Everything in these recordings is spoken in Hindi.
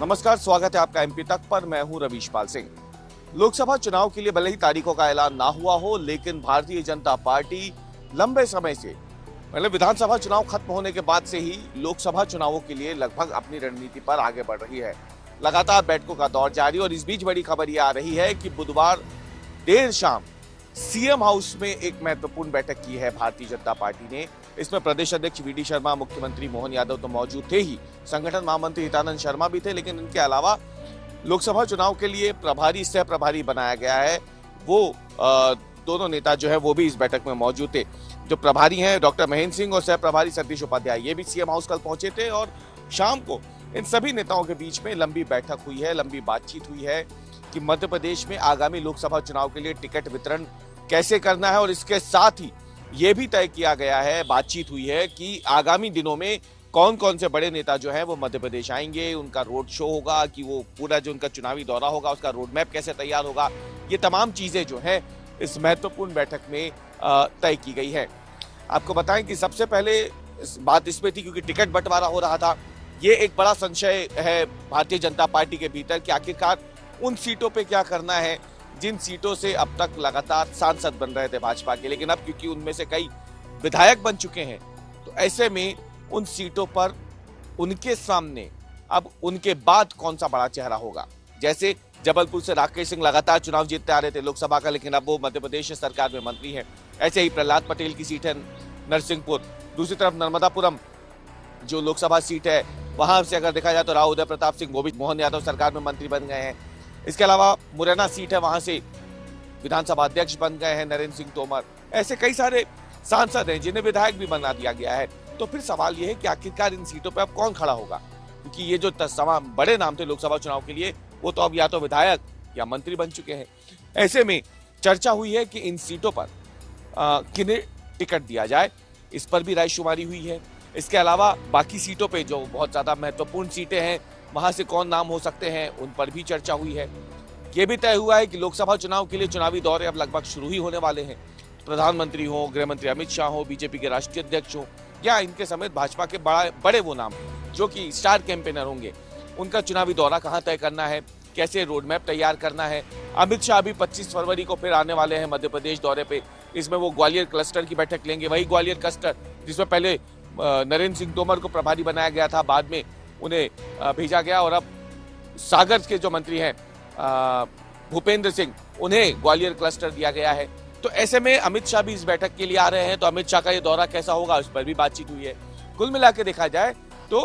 नमस्कार, स्वागत है आपका एमपी तक पर। मैं हूं रवीश पाल सिंह। लोकसभा चुनाव के लिए भले ही तारीखों का ऐलान ना हुआ हो, लेकिन भारतीय जनता पार्टी लंबे समय से मतलब विधानसभा चुनाव खत्म होने के बाद से ही लोकसभा चुनावों के लिए लगभग अपनी रणनीति पर आगे बढ़ रही है। लगातार बैठकों का दौर जारी और इस बीच बड़ी खबर यह आ रही है कि बुधवार देर शाम सीएम हाउस में एक महत्वपूर्ण बैठक की है भारतीय जनता पार्टी ने। इसमें प्रदेश अध्यक्ष वीडी शर्मा, मुख्यमंत्री मोहन यादव तो मौजूद थे ही, संगठन महामंत्री हितानंद शर्मा भी थे, लेकिन इनके अलावा लोकसभा चुनाव के लिए प्रभारी, सह प्रभारी बनाया गया है। वो दोनों नेता जो है वो भी इस बैठक में मौजूद थे। जो प्रभारी हैं डॉक्टर महेंद्र सिंह और सह प्रभारी सतीश उपाध्याय, ये भी सीएम हाउस कल पहुंचे थे और शाम को इन सभी नेताओं के बीच में लंबी बैठक हुई है, लंबी बातचीत हुई है कि मध्य प्रदेश में आगामी लोकसभा चुनाव के लिए टिकट वितरण कैसे करना है। और इसके साथ ही ये भी तय किया गया है, बातचीत हुई है कि आगामी दिनों में कौन कौन से बड़े नेता जो हैं वो मध्य प्रदेश आएंगे, उनका रोड शो होगा, कि वो पूरा जो उनका चुनावी दौरा होगा उसका रोड मैप कैसे तैयार होगा। ये तमाम चीजें जो हैं इस महत्वपूर्ण बैठक में तय की गई है। आपको बताएं कि सबसे पहले बात इसमें थी, क्योंकि टिकट बंटवारा हो रहा था। ये एक बड़ा संशय है भारतीय जनता पार्टी के भीतर कि आखिरकार उन सीटों पे क्या करना है जिन सीटों से अब तक लगातार सांसद बन रहे थे भाजपा के, लेकिन अब क्योंकि उनमें से कई विधायक बन चुके हैं, तो ऐसे में उन सीटों पर उनके सामने अब उनके बाद कौन सा बड़ा चेहरा होगा। जैसे जबलपुर से राकेश सिंह लगातार चुनाव जीतते आ रहे थे लोकसभा का, लेकिन अब वो मध्य प्रदेश सरकार में मंत्री हैं। ऐसे ही प्रहलाद पटेल की सीट है नरसिंहपुर। दूसरी तरफ नर्मदापुरम जो लोकसभा सीट है, वहां से अगर देखा जाए तो राव उदय प्रताप सिंह, वो भी मोहन यादव सरकार में मंत्री बन गए हैं। इसके अलावा मुरैना सीट है, वहां से विधानसभा अध्यक्ष बन गए हैं नरेंद्र सिंह तोमर। ऐसे कई सारे सांसद हैं जिन्हें विधायक भी बना दिया गया है। तो फिर सवाल यह है कि आखिरकार इन सीटों पर अब कौन खड़ा होगा, क्योंकि ये जो तमाम बड़े नाम थे लोकसभा चुनाव के लिए, वो तो अब या तो विधायक या मंत्री बन चुके हैं। ऐसे में चर्चा हुई है कि इन सीटों पर किन्हें टिकट दिया जाए, इस पर भी रायशुमारी हुई है। इसके अलावा बाकी सीटों पे जो बहुत ज्यादा महत्वपूर्ण सीटें हैं, वहां से कौन नाम हो सकते हैं, उन पर भी चर्चा हुई है। यह भी तय हुआ है कि लोकसभा चुनाव के लिए चुनावी दौरे अब लगभग शुरू ही होने वाले हैं। प्रधानमंत्री हो, गृह मंत्री अमित शाह हो, बीजेपी के राष्ट्रीय अध्यक्ष हो, या इनके समेत भाजपा के बड़े वो नाम जो कि स्टार कैंपेनर होंगे, उनका चुनावी दौरा कहां तय करना है, कैसे रोड मैप तैयार करना है। अमित शाह भी 25 फरवरी को फिर आने वाले हैं मध्य प्रदेश दौरे पे। इसमें वो ग्वालियर क्लस्टर की बैठक लेंगे, वही ग्वालियर क्लस्टर जिसमें पहले नरेंद्र सिंह तोमर को प्रभारी बनाया गया था, बाद में उन्हें भेजा गया और अब सागर के जो मंत्री हैं भूपेंद्र सिंह, उन्हें ग्वालियर क्लस्टर दिया गया है। तो ऐसे में अमित शाह भी इस बैठक के लिए आ रहे हैं, तो अमित शाह का ये दौरा कैसा होगा उस पर भी बातचीत हुई है। कुल मिलाकर देखा जाए तो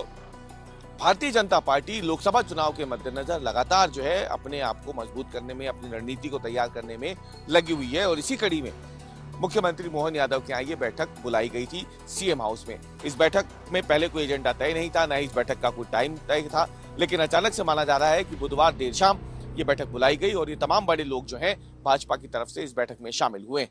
भारतीय जनता पार्टी लोकसभा चुनाव के मद्देनजर लगातार जो है अपने आप को मजबूत करने में, अपनी रणनीति को तैयार करने में लगी हुई है। और इसी कड़ी में मुख्यमंत्री मोहन यादव के यहाँ ये बैठक बुलाई गई थी सीएम हाउस में। इस बैठक में पहले कोई एजेंडा तय नहीं था, न ही इस बैठक का कोई टाइम तय था, लेकिन अचानक से माना जा रहा है कि बुधवार देर शाम ये बैठक बुलाई गई और ये तमाम बड़े लोग जो हैं भाजपा की तरफ से इस बैठक में शामिल हुए।